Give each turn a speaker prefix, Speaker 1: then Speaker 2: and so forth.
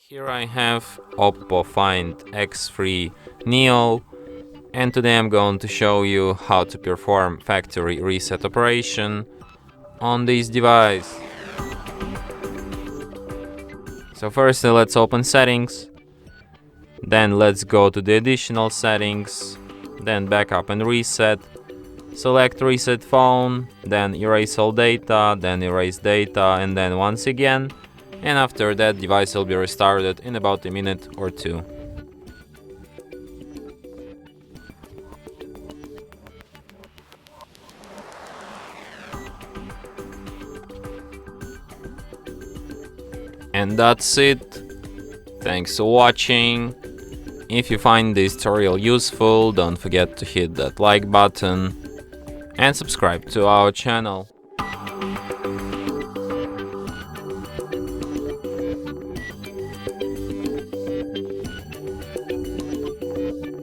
Speaker 1: Here I have OPPO Find X3 Neo, and today I'm going to show you how to perform factory reset operation on this device. So first let's open settings, then let's go to the additional settings, then backup and reset. Select reset phone, then erase all data, then erase data, and then once again. And after that, device will be restarted in about a minute or two. And that's it. Thanks for watching. If you find this tutorial useful, don't forget to hit that like button and subscribe to our channel.